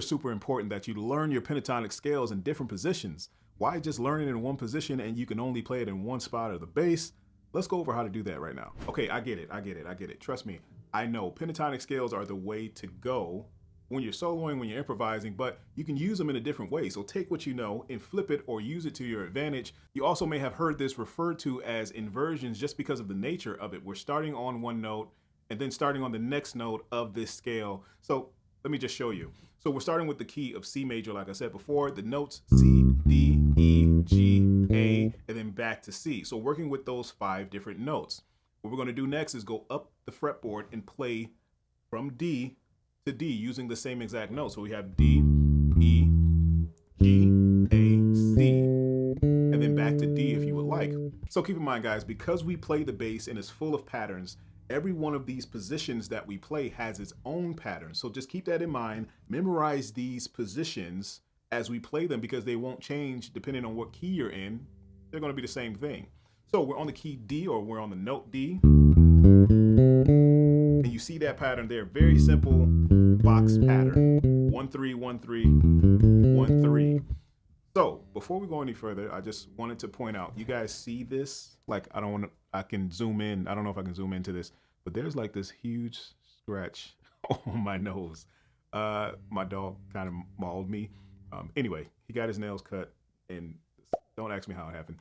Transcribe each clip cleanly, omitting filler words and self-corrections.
Super important that you learn your pentatonic scales in different positions. Why just learn it in one position and you can only play it in one spot of the bass? Let's go over how to do that right now. Okay, I get it. Trust me, I know pentatonic scales are the way to go when you're soloing, when you're improvising, but you can use them in a different way. So take what you know and flip it or use it to your advantage. You also may have heard this referred to as inversions just because of the nature of it. We're starting on one note and then starting on the next note of this scale. So let me just show you. So we're starting with the key of C major, like I said before, the notes C, D, E, G, A, and then back to C. So working with those 5 different notes. What we're going to do next is go up the fretboard and play from D to D using the same exact notes. So we have D, E, G, A, C, and then back to D if you would like. So keep in mind, guys, because we play the bass and it's full of patterns, every one of these positions that we play has its own pattern. So just keep that in mind. Memorize these positions as we play them because they won't change depending on what key you're in. They're going to be the same thing. So we're on the key D, or we're on the note D. And you see that pattern there. Very simple box pattern. 1, 3, 1, 3, 1, 3. So before we go any further, I just wanted to point out, you guys see this? Like, I can zoom in. I don't know if I can zoom into this, but there's like this huge scratch on my nose. My dog kind of mauled me. Anyway, he got his nails cut, and don't ask me how it happened.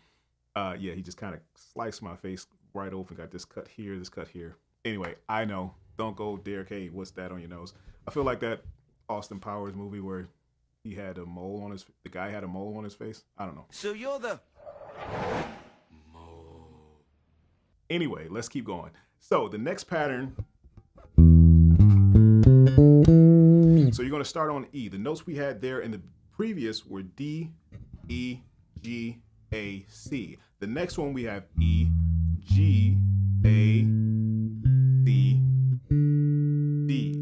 Yeah, he just kind of sliced my face right open. Got this cut here, this cut here. Anyway, I know. Don't go, Derek, hey, what's that on your nose? I feel like that Austin Powers movie where he had a mole on the guy had a mole on his face. I don't know. So you're the Anyway, let's keep going. So the next pattern, so you're going to start on E. The notes we had there in the previous were D, E, G, A, C. The next one we have E, G, A, C, D.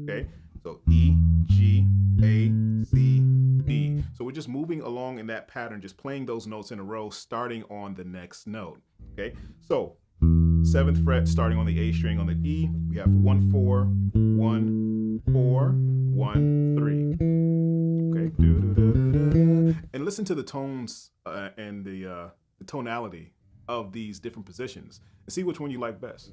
Okay, so E, G, A, C, D. So we're just moving along in that pattern, just playing those notes in a row, starting on the next note. Okay, so 7th fret starting on the A string. On the E, we have 1, 4, 1, 4, 1, 3. Okay, and listen to the tones and the tonality of these different positions and see which one you like best.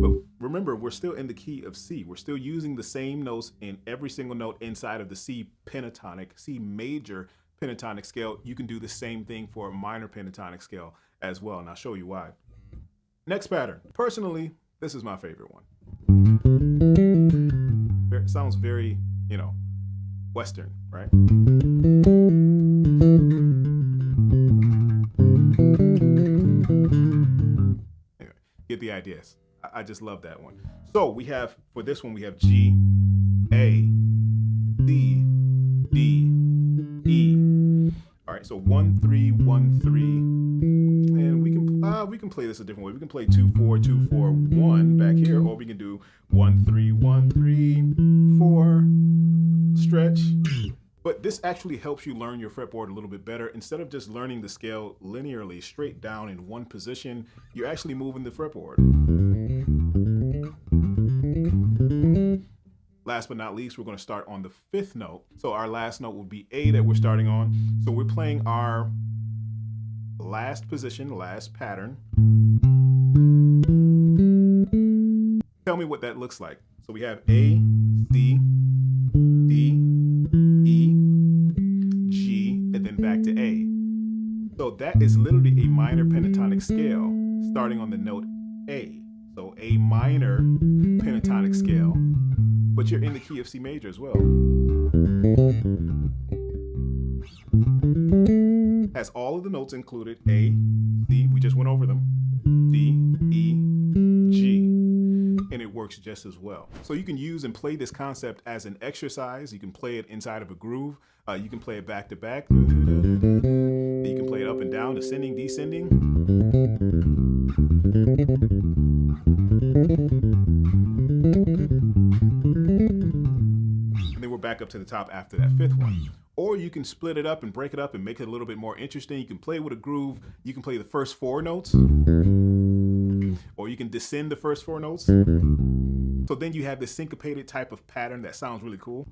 But remember, we're still in the key of C. We're still using the same notes in every single note inside of the C pentatonic, C major pentatonic scale. You can do the same thing for a minor pentatonic scale as well, and I'll show you why. Next pattern. Personally, this is my favorite one. It sounds very, Western, right? Anyway, get the ideas. I just love that one. So we have, for this one, we have G, A, C, D, E. All right, so 1, 3, 1, 3, and we can play this a different way. We can play 2, 4, 2, 4, 1 back here, or we can do 1, 3, 1, 3, 4, stretch. But this actually helps you learn your fretboard a little bit better. Instead of just learning the scale linearly straight down in one position, you're actually moving the fretboard. Last but not least, we're going to start on the 5th note. So our last note will be A that we're starting on. So we're playing our last position, last pattern. Tell me what that looks like. So we have A, C, D, E, G, and then back to A. So that is literally a minor pentatonic scale starting on the note A. So a minor pentatonic scale, but you're in the key of C major as well. Has all of the notes included: A, C, we just went over them, D, E, G, and it works just as well. So you can use and play this concept as an exercise. You can play it inside of a groove. You can play it back to back. You can play it up and down, ascending, descending. back up to the top after that fifth one. Or you can split it up and break it up and make it a little bit more interesting. You can play with a groove. You can play the first 4 notes, or you can descend the first 4 notes. So then you have this syncopated type of pattern that sounds really cool.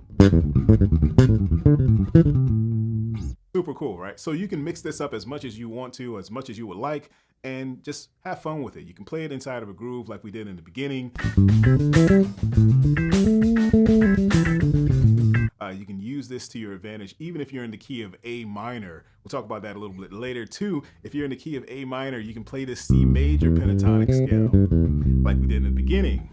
Super cool, right? So you can mix this up as much as you want to, as much as you would like, and just have fun with it. You can play it inside of a groove like we did in the beginning. You can use this to your advantage, even if you're in the key of A minor. We'll talk about that a little bit later too. If you're in the key of A minor, you can play this C major pentatonic scale like we did in the beginning.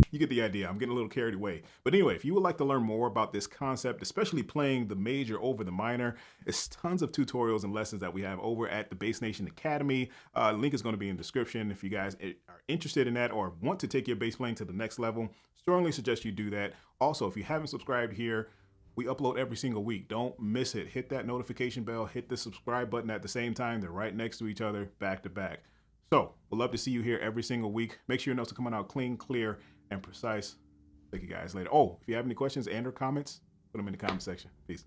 You get the idea. I'm getting a little carried away. But anyway, if you would like to learn more about this concept, especially playing the major over the minor, there's tons of tutorials and lessons that we have over at the Bass Nation Academy. Link is going to be in the description. If you guys are interested in that or want to take your bass playing to the next level, strongly suggest you do that. Also, if you haven't subscribed here, we upload every single week. Don't miss it. Hit that notification bell, hit the subscribe button at the same time. They're right next to each other, back to back. So we'd love to see you here every single week. Make sure your notes are coming out clean, clear, and precise. Thank you guys later. Oh, if you have any questions and or comments, put them in the comment section. Peace.